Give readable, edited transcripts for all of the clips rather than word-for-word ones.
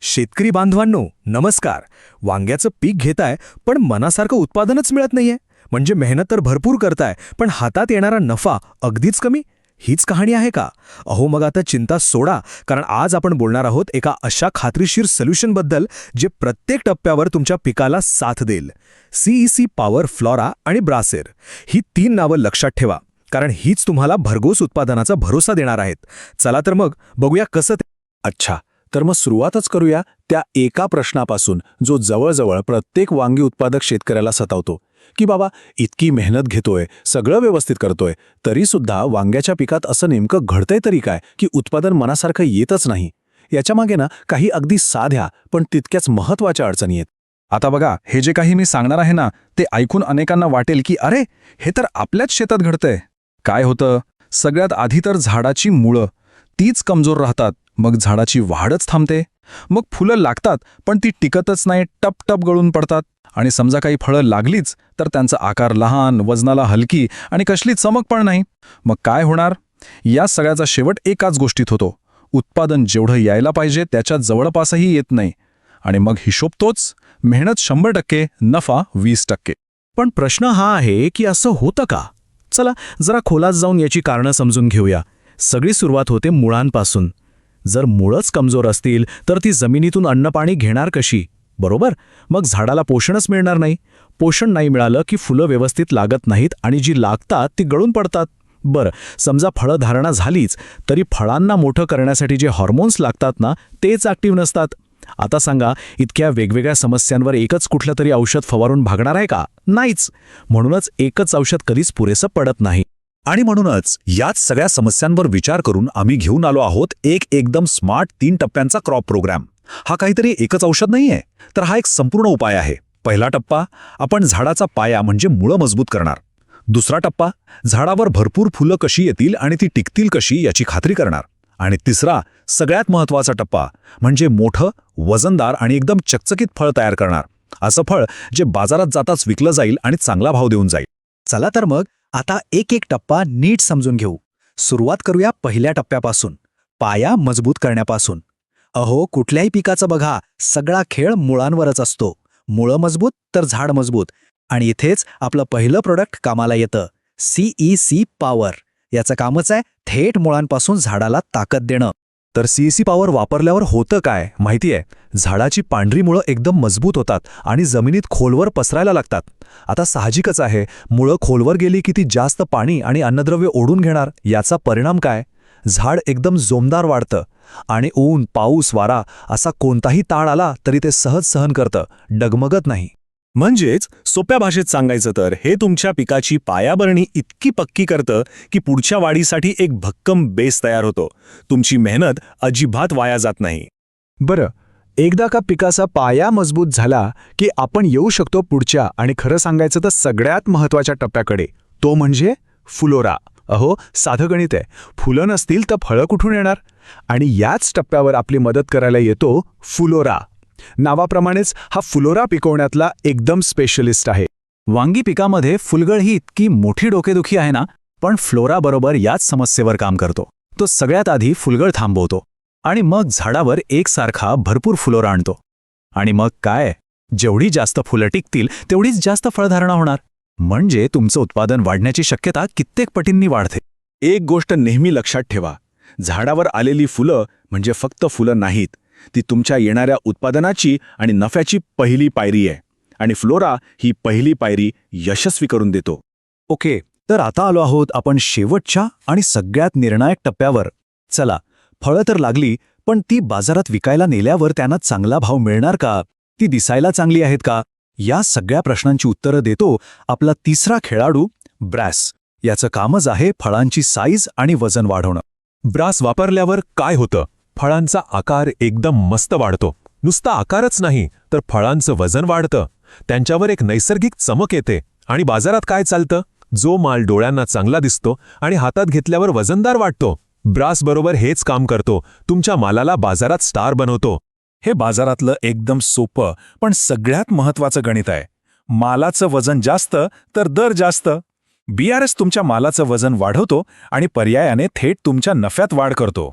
शेतकरी बांधवांनो नमस्कार. वांग्याचं पीक घेताय पण मनासारखं उत्पादनच मिळत नाहीये. म्हणजे मेहनत तर भरपूर करताय पण हातात येणारा नफा अगदीच कमी. हीच कहाणी आहे का? अहो मग आता चिंता सोडा, कारण आज आपण बोलणार आहोत एका अशा खात्रीशीर सोल्युशनबद्दल जे प्रत्येक टप्प्यावर तुमच्या पिकाला साथ देईल. सीईसी पॉवर, फ्लोरा आणि ब्रासेर ही 3 नावं लक्षात ठेवा, कारण हीच तुम्हाला भरघोस उत्पादनाचा भरोसा देणार आहेत. चला तर मग बघूया कसं ते. अच्छा, तर मग सुरुवातच करूया त्या एका प्रश्नापासून जो जवळजवळ प्रत्येक वांगी उत्पादक शेतकऱ्याला सतावतो की बाबा इतकी मेहनत घेतोय, सगळं व्यवस्थित करतोय, तरी सुद्धा वांग्याच्या पिकात असं नेमकं घडतंय तरी काय की उत्पादन मनासारखं येतच नाही. याच्यामागे ना काही अगदी साध्या पण तितक्याच महत्त्वाच्या अडचणी आहेत. आता बघा, हे जे काही मी सांगणार आहे ना, ते ऐकून अनेकांना वाटेल की अरे, हे तर आपल्याच शेतात घडतंय. काय होतं? सगळ्यात आधी तर झाडाची मुळं तीच कमजोर राहतात. मग झाडाची वाढच थांबते. मग फुलं लागतात पण ती टिकतच नाही, टप टप गळून पडतात. आणि समजा काही फळं लागलीच तर त्यांचा आकार लहान, वजनाला हलकी आणि कसली चमक पण नाही. मग काय होणार? या सगळ्याचा शेवट एकाच गोष्टीत होतो. उत्पादन जेवढं यायला पाहिजे त्याच्या जवळपासही येत नाही. आणि मग हिशोब तोच, मेहनत 100%, नफा 20%. पण प्रश्न हा आहे की असं होतं का? चला जरा खोलात जाऊन याची कारणं समजून घेऊया. सगळी सुरुवात होते मुळांपासून. जर मुळंच कमजोर असतील तर ती जमिनीतून अन्नपाणी घेणार कशी? बरोबर. मग झाडाला पोषणच मिळणार नाही. पोषण नाही मिळालं की फुलं व्यवस्थित लागत नाहीत आणि जी लागतात ती गळून पडतात. बरं, समजा फळं धारणा झालीच तरी फळांना मोठं करण्यासाठी जे हॉर्मोन्स लागतात ना, तेच ॲक्टिव्ह नसतात. आता सांगा, इतक्या वेगवेगळ्या समस्यांवर एकच कुठलं तरी औषध फवारून भागणार आहे का? नाहीच. म्हणूनच एकच औषध कधीच पुरेसं पडत नाही. आणि म्हणूनच याच सगळ्या समस्यांवर विचार करून आम्ही घेऊन आलो आहोत एक एकदम स्मार्ट 3 टप्प्यांचा क्रॉप प्रोग्राम. हा काहीतरी एकच औषध नाहीये, तर हा एक संपूर्ण उपाय आहे. पहिला टप्पा, आपण झाडाचा पाया म्हणजे मुळं मजबूत करणार. दुसरा टप्पा, झाडावर भरपूर फुलं कशी येतील आणि ती टिकतील कशी याची खात्री करणार. आणि तिसरा, सगळ्यात महत्त्वाचा टप्पा म्हणजे मोठं, वजनदार आणि एकदम चकचकीत फळ तयार करणार. असं फळ जे बाजारात जाताच विकलं जाईल आणि चांगला भाव देऊन जाईल. चला तर मग आता एक एक टप्पा नीट समजून घेऊ. सुरुवात करूया पहिल्या टप्प्यापासून, पाया मजबूत करण्यापासून. अहो कुठल्याही पिकाचं बघा, सगळा खेळ मुळांवरच असतो. मुळं मजबूत तर झाड मजबूत. आणि इथेच आपलं पहिलं प्रोडक्ट कामाला येतं, सीईसी पॉवर. याचं कामच आहे थेट मुळांपासून झाडाला ताकद देणं. तर सीईसी पॉवर वापरल्यावर होतं काय माहितीये? झाडाची पांढरी मुळं एकदम मजबूत होतात आणि जमिनीत खोलवर पसरायला लागतात. आता साहजिकच आहे, मुळं खोलवर गेली की ती जास्त पाणी आणि अन्नद्रव्य ओढून घेणार. याचा परिणाम काय? झाड एकदम जोमदार वाढतं आणि ऊन, पाऊस, वारा असा कोणताही ताण आला तरी ते सहज सहन करतं, डगमगत नाही. म्हणजेच सोप्या भाषेत सांगायचं तर हे तुमच्या पिकाची पायाभरणी इतकी पक्की करतं की पुढच्या वाढीसाठी एक भक्कम बेस तयार होतो. तुमची मेहनत अजिबात वाया जात नाही. बरं, एकदा का पिकाचा पाया मजबूत झाला की आपण येऊ शकतो पुढच्या आणि खरं सांगायचं तर सगळ्यात महत्त्वाच्या टप्प्याकडे, तो म्हणजे फ्लोरा. अहो साधं गणित आहे. फुलं नसतील तर फळं कुठून येणार? आणि याच टप्प्यावर आपली मदत करायला येतो फ्लोरा. नावाप्रमाणेच हा फ्लोरा पिकवण्यातला एकदम स्पेशलिस्ट आहे. वांगी पिकामध्ये फुलगळ ही इतकी मोठी डोकेदुखी आहे ना, पण फ्लोरा बरोबर याच समस्येवर काम करतो. तो सगळ्यात आधी फुलगळ थांबवतो आणि मग झाडावर एकसारखा भरपूर फ्लोरा आणतो. आणि मग काय? जेवढी जास्त फुलं टिकतील तेवढीच जास्त फळधारणा होणार. म्हणजे तुमचं उत्पादन वाढण्याची शक्यता कित्येक पटींनी वाढते. एक गोष्ट नेहमी लक्षात ठेवा, झाडावर आलेली फुलं म्हणजे फक्त फुलं नाहीत, ती तुमच्या येणाऱ्या उत्पादनाची आणि नफ्याची पहिली पायरी आहे. आणि फ्लोरा ही पहिली पायरी यशस्वी करून देतो. ओके, तर आता आलो आहोत आपण शेवटच्या आणि सगळ्यात निर्णायक टप्प्यावर. चला, फळं तर लागली, पण ती बाजारात विकायला नेल्यावर त्यांना चांगला भाव मिळणार का? ती दिसायला चांगली आहेत का? या सगळ्या प्रश्नांची उत्तरं देतो आपला तिसरा खेळाडू, ब्रास. याचं कामच आहे फळांची साईज आणि वजन वाढवणं. ब्रास वापरल्यावर काय होतं? फळांचा आकार एकदम मस्त वाढतो. नुसता आकारच नाही तर फळांचं वजन वाढतं, त्यांच्यावर एक नैसर्गिक चमक येते. आणि बाजारात काय चालतं? जो माल डोळ्यांना चांगला दिसतो आणि हातात घेतल्यावर वजनदार वाटतो, ब्रास बरोबर हेच काम करतो. तुमच्या मालाला बाजारात स्टार बनवतो. हे बाजारातलं एकदम सोपं पण सगळ्यात महत्त्वाचं गणित आहे. मालाचं वजन जास्त तर दर जास्त. बीआरएस तुमच्या मालाचं वजन वाढवतो आणि पर्यायाने थेट तुमच्या नफ्यात वाढ करतो.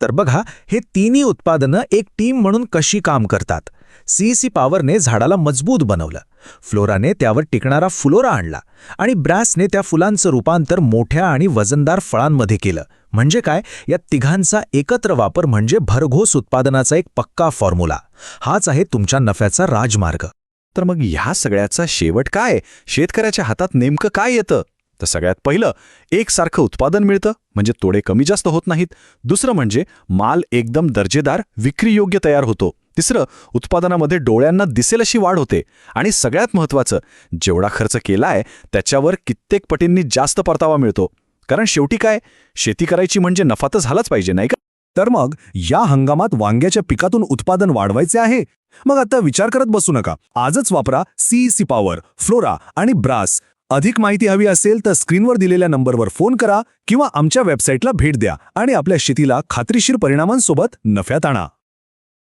तर बघा, हे तिन्ही उत्पादनं एक टीम म्हणून कशी काम करतात. सीईसी पॉवरने झाडाला मजबूत बनवलं, फ्लोराने त्यावर टिकणारा फुलोरा आणला आणि ब्रॅसने त्या फुलांचं रूपांतर मोठ्या आणि वजनदार फळांमध्ये केलं. म्हणजे काय, या तिघांचा एकत्र वापर म्हणजे भरघोस उत्पादनाचा एक पक्का फॉर्म्युला. हाच आहे तुमच्या नफ्याचा राजमार्ग. तर मग ह्या सगळ्याचा शेवट काय? शेतकऱ्याच्या हातात नेमकं काय येतं? तर सगळ्यात पहिलं, एकसारखं उत्पादन मिळतं, म्हणजे तोडे कमी जास्त होत नाहीत. दुसरं म्हणजे माल एकदम दर्जेदार, विक्रीयोग्य तयार होतो. तिसरं, उत्पादनामध्ये डोळ्यांना दिसेल अशी वाढ होते. आणि सगळ्यात महत्त्वाचं, जेवढा खर्च केलाय त्याच्यावर कित्येक पटींनी जास्त परतावा मिळतो. कारण शेवटी काय, शेती करायची म्हणजे नफा तर झालाच पाहिजे, नाही का? तर मग या हंगामात वांग्याच्या पिकातून उत्पादन वाढवायचे आहे? मग आता विचार करत बसू नका. आजच वापरा सीईसी पॉवर, फ्लोरा आणि ब्रास. अधिक माहिती हवी असेल तर स्क्रीनवर दिलेल्या नंबरवर फोन करा किंवा आमच्या वेबसाईटला भेट द्या आणि आपल्या शेतीला खात्रीशीर परिणामांसोबत नफ्यात आणा.